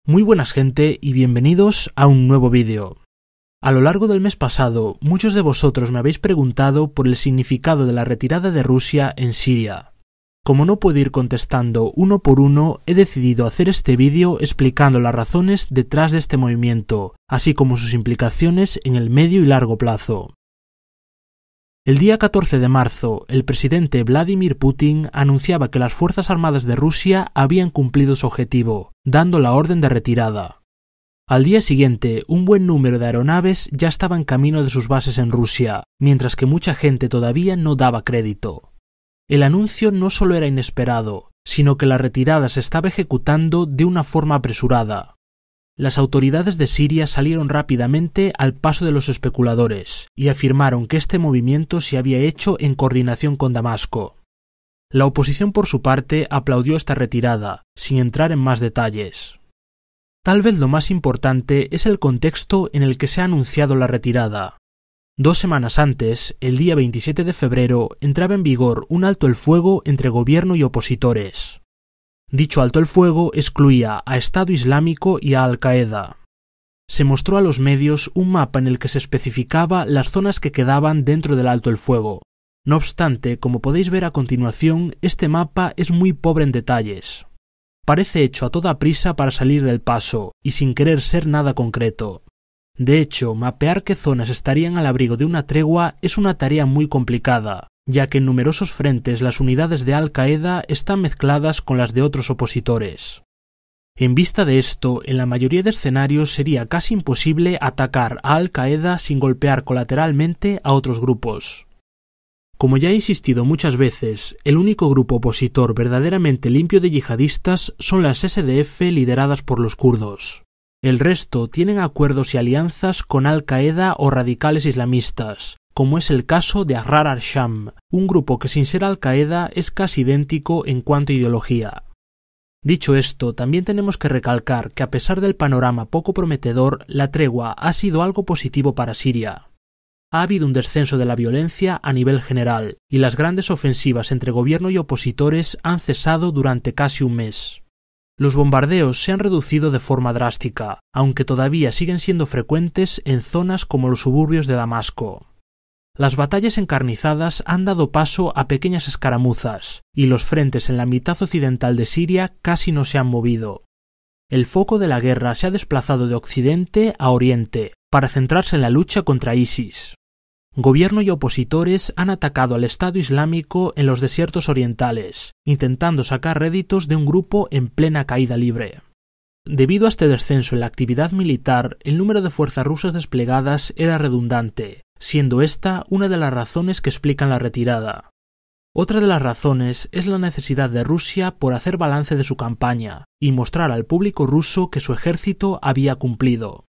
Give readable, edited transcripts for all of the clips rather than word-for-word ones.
Muy buenas gente y bienvenidos a un nuevo vídeo. A lo largo del mes pasado, muchos de vosotros me habéis preguntado por el significado de la retirada de Rusia en Siria. Como no puedo ir contestando uno por uno, he decidido hacer este vídeo explicando las razones detrás de este movimiento, así como sus implicaciones en el medio y largo plazo. El día 14 de marzo, el presidente Vladimir Putin anunciaba que las Fuerzas Armadas de Rusia habían cumplido su objetivo, dando la orden de retirada. Al día siguiente, un buen número de aeronaves ya estaba en camino de sus bases en Rusia, mientras que mucha gente todavía no daba crédito. El anuncio no solo era inesperado, sino que la retirada se estaba ejecutando de una forma apresurada. Las autoridades de Siria salieron rápidamente al paso de los especuladores y afirmaron que este movimiento se había hecho en coordinación con Damasco. La oposición por su parte aplaudió esta retirada, sin entrar en más detalles. Tal vez lo más importante es el contexto en el que se ha anunciado la retirada. 2 semanas antes, el día 27 de febrero, entraba en vigor un alto el fuego entre gobierno y opositores. Dicho alto el fuego excluía a Estado Islámico y a Al-Qaeda. Se mostró a los medios un mapa en el que se especificaba las zonas que quedaban dentro del alto el fuego. No obstante, como podéis ver a continuación, este mapa es muy pobre en detalles. Parece hecho a toda prisa para salir del paso, y sin querer ser nada concreto. De hecho, mapear qué zonas estarían al abrigo de una tregua es una tarea muy complicada, ya que en numerosos frentes las unidades de Al-Qaeda están mezcladas con las de otros opositores. En vista de esto, en la mayoría de escenarios sería casi imposible atacar a Al-Qaeda sin golpear colateralmente a otros grupos. Como ya he insistido muchas veces, el único grupo opositor verdaderamente limpio de yihadistas son las SDF lideradas por los kurdos. El resto tienen acuerdos y alianzas con Al-Qaeda o radicales islamistas, como es el caso de Ahrar al-Sham, un grupo que sin ser Al-Qaeda es casi idéntico en cuanto a ideología. Dicho esto, también tenemos que recalcar que a pesar del panorama poco prometedor, la tregua ha sido algo positivo para Siria. Ha habido un descenso de la violencia a nivel general, y las grandes ofensivas entre gobierno y opositores han cesado durante casi un mes. Los bombardeos se han reducido de forma drástica, aunque todavía siguen siendo frecuentes en zonas como los suburbios de Damasco. Las batallas encarnizadas han dado paso a pequeñas escaramuzas, y los frentes en la mitad occidental de Siria casi no se han movido. El foco de la guerra se ha desplazado de occidente a oriente, para centrarse en la lucha contra ISIS. Gobierno y opositores han atacado al Estado Islámico en los desiertos orientales, intentando sacar réditos de un grupo en plena caída libre. Debido a este descenso en la actividad militar, el número de fuerzas rusas desplegadas era redundante, siendo esta una de las razones que explican la retirada. Otra de las razones es la necesidad de Rusia por hacer balance de su campaña y mostrar al público ruso que su ejército había cumplido.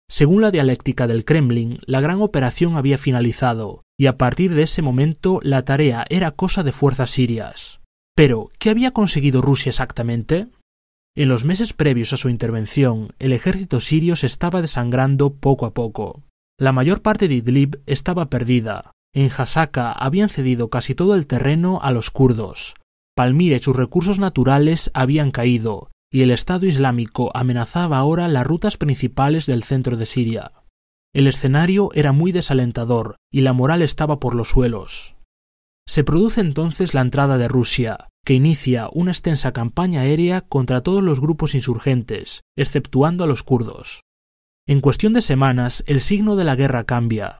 Según la dialéctica del Kremlin, la gran operación había finalizado, y a partir de ese momento la tarea era cosa de fuerzas sirias. Pero, ¿qué había conseguido Rusia exactamente? En los meses previos a su intervención, el ejército sirio se estaba desangrando poco a poco. La mayor parte de Idlib estaba perdida. En Hasaka habían cedido casi todo el terreno a los kurdos. Palmira y sus recursos naturales habían caído, y el Estado Islámico amenazaba ahora las rutas principales del centro de Siria. El escenario era muy desalentador, y la moral estaba por los suelos. Se produce entonces la entrada de Rusia, que inicia una extensa campaña aérea contra todos los grupos insurgentes, exceptuando a los kurdos. En cuestión de semanas, el signo de la guerra cambia.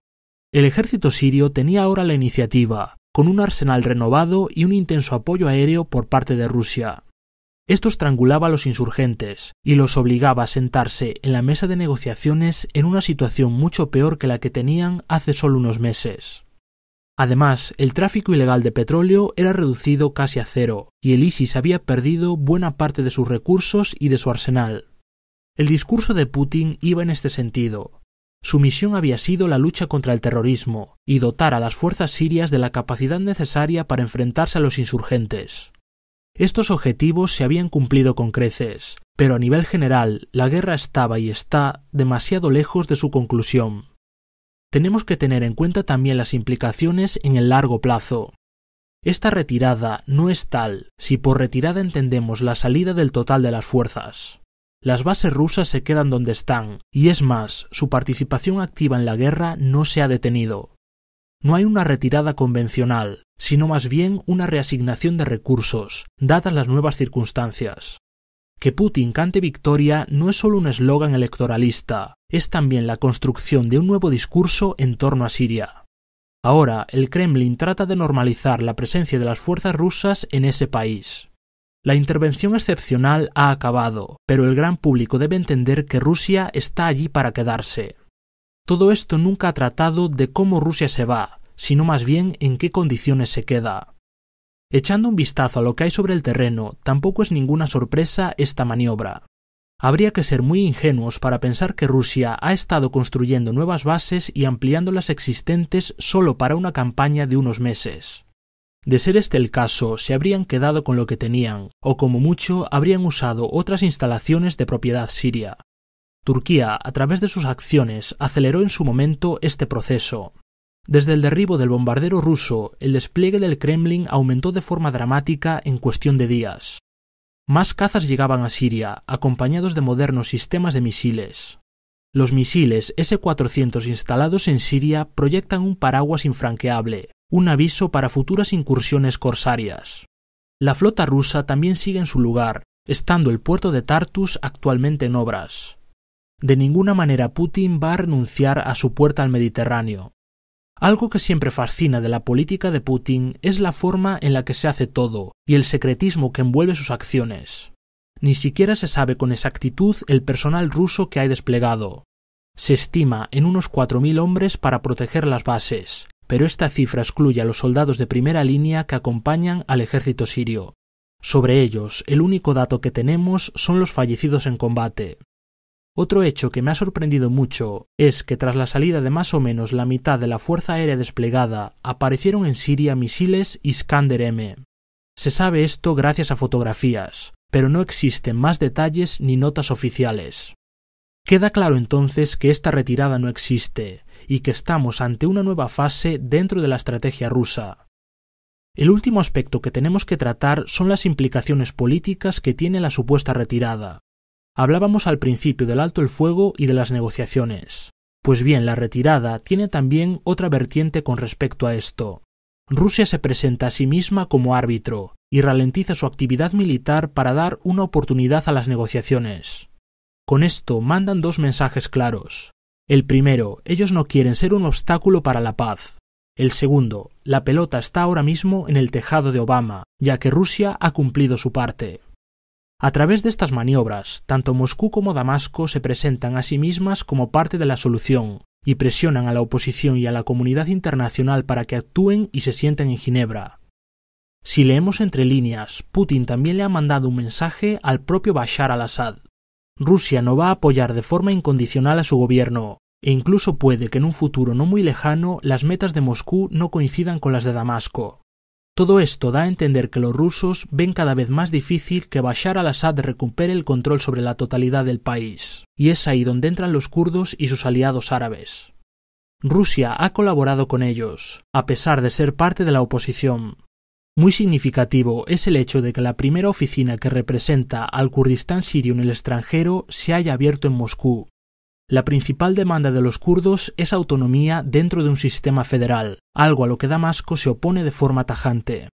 El ejército sirio tenía ahora la iniciativa, con un arsenal renovado y un intenso apoyo aéreo por parte de Rusia. Esto estrangulaba a los insurgentes y los obligaba a sentarse en la mesa de negociaciones en una situación mucho peor que la que tenían hace solo unos meses. Además, el tráfico ilegal de petróleo era reducido casi a cero y el ISIS había perdido buena parte de sus recursos y de su arsenal. El discurso de Putin iba en este sentido. Su misión había sido la lucha contra el terrorismo y dotar a las fuerzas sirias de la capacidad necesaria para enfrentarse a los insurgentes. Estos objetivos se habían cumplido con creces, pero a nivel general la guerra estaba y está demasiado lejos de su conclusión. Tenemos que tener en cuenta también las implicaciones en el largo plazo. Esta retirada no es tal si por retirada entendemos la salida del total de las fuerzas. Las bases rusas se quedan donde están, y es más, su participación activa en la guerra no se ha detenido. No hay una retirada convencional, sino más bien una reasignación de recursos, dadas las nuevas circunstancias. Que Putin cante victoria no es solo un eslogan electoralista, es también la construcción de un nuevo discurso en torno a Siria. Ahora, el Kremlin trata de normalizar la presencia de las fuerzas rusas en ese país. La intervención excepcional ha acabado, pero el gran público debe entender que Rusia está allí para quedarse. Todo esto nunca ha tratado de cómo Rusia se va, sino más bien en qué condiciones se queda. Echando un vistazo a lo que hay sobre el terreno, tampoco es ninguna sorpresa esta maniobra. Habría que ser muy ingenuos para pensar que Rusia ha estado construyendo nuevas bases y ampliando las existentes solo para una campaña de unos meses. De ser este el caso, se habrían quedado con lo que tenían, o como mucho habrían usado otras instalaciones de propiedad siria. Turquía, a través de sus acciones, aceleró en su momento este proceso. Desde el derribo del bombardero ruso, el despliegue del Kremlin aumentó de forma dramática en cuestión de días. Más cazas llegaban a Siria, acompañados de modernos sistemas de misiles. Los misiles S-400 instalados en Siria proyectan un paraguas infranqueable, un aviso para futuras incursiones corsarias. La flota rusa también sigue en su lugar, estando el puerto de Tartus actualmente en obras. De ninguna manera Putin va a renunciar a su puerta al Mediterráneo. Algo que siempre fascina de la política de Putin es la forma en la que se hace todo y el secretismo que envuelve sus acciones. Ni siquiera se sabe con exactitud el personal ruso que hay desplegado. Se estima en unos 4.000 hombres para proteger las bases, pero esta cifra excluye a los soldados de primera línea que acompañan al ejército sirio. Sobre ellos, el único dato que tenemos son los fallecidos en combate. Otro hecho que me ha sorprendido mucho es que tras la salida de más o menos la mitad de la fuerza aérea desplegada, aparecieron en Siria misiles Iskander-M. Se sabe esto gracias a fotografías, pero no existen más detalles ni notas oficiales. Queda claro entonces que esta retirada no existe, y que estamos ante una nueva fase dentro de la estrategia rusa. El último aspecto que tenemos que tratar son las implicaciones políticas que tiene la supuesta retirada. Hablábamos al principio del alto el fuego y de las negociaciones. Pues bien, la retirada tiene también otra vertiente con respecto a esto. Rusia se presenta a sí misma como árbitro y ralentiza su actividad militar para dar una oportunidad a las negociaciones. Con esto mandan dos mensajes claros. El primero, ellos no quieren ser un obstáculo para la paz. El segundo, la pelota está ahora mismo en el tejado de Obama, ya que Rusia ha cumplido su parte. A través de estas maniobras, tanto Moscú como Damasco se presentan a sí mismas como parte de la solución y presionan a la oposición y a la comunidad internacional para que actúen y se sienten en Ginebra. Si leemos entre líneas, Putin también le ha mandado un mensaje al propio Bashar al-Assad. Rusia no va a apoyar de forma incondicional a su gobierno, e incluso puede que en un futuro no muy lejano las metas de Moscú no coincidan con las de Damasco. Todo esto da a entender que los rusos ven cada vez más difícil que Bashar al-Assad recupere el control sobre la totalidad del país, y es ahí donde entran los kurdos y sus aliados árabes. Rusia ha colaborado con ellos, a pesar de ser parte de la oposición. Muy significativo es el hecho de que la primera oficina que representa al Kurdistán sirio en el extranjero se haya abierto en Moscú. La principal demanda de los kurdos es autonomía dentro de un sistema federal, algo a lo que Damasco se opone de forma tajante.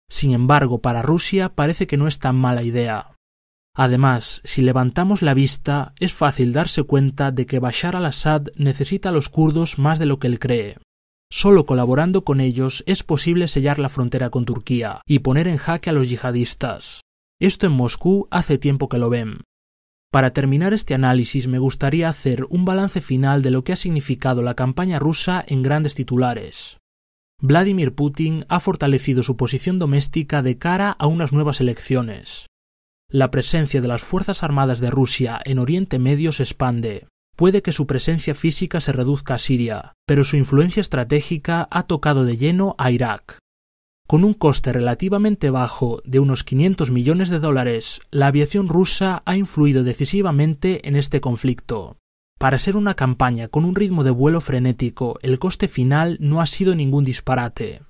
Sin embargo, para Rusia parece que no es tan mala idea. Además, si levantamos la vista, es fácil darse cuenta de que Bashar al-Assad necesita a los kurdos más de lo que él cree. Solo colaborando con ellos es posible sellar la frontera con Turquía y poner en jaque a los yihadistas. Esto en Moscú hace tiempo que lo ven. Para terminar este análisis me gustaría hacer un balance final de lo que ha significado la campaña rusa en grandes titulares. Vladimir Putin ha fortalecido su posición doméstica de cara a unas nuevas elecciones. La presencia de las Fuerzas Armadas de Rusia en Oriente Medio se expande. Puede que su presencia física se reduzca a Siria, pero su influencia estratégica ha tocado de lleno a Irak. Con un coste relativamente bajo de unos $500 millones, la aviación rusa ha influido decisivamente en este conflicto. Para ser una campaña con un ritmo de vuelo frenético, el coste final no ha sido ningún disparate.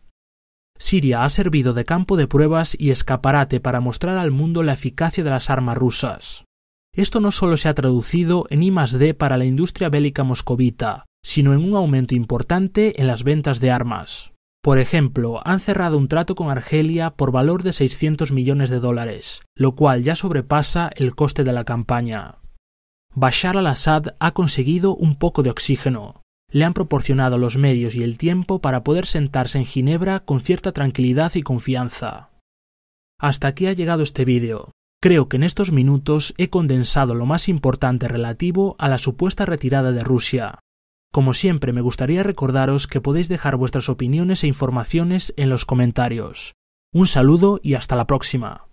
Siria ha servido de campo de pruebas y escaparate para mostrar al mundo la eficacia de las armas rusas. Esto no solo se ha traducido en I+D para la industria bélica moscovita, sino en un aumento importante en las ventas de armas. Por ejemplo, han cerrado un trato con Argelia por valor de $600 millones, lo cual ya sobrepasa el coste de la campaña. Bashar al-Assad ha conseguido un poco de oxígeno. Le han proporcionado los medios y el tiempo para poder sentarse en Ginebra con cierta tranquilidad y confianza. Hasta aquí ha llegado este vídeo. Creo que en estos minutos he condensado lo más importante relativo a la supuesta retirada de Rusia. Como siempre, me gustaría recordaros que podéis dejar vuestras opiniones e informaciones en los comentarios. Un saludo y hasta la próxima.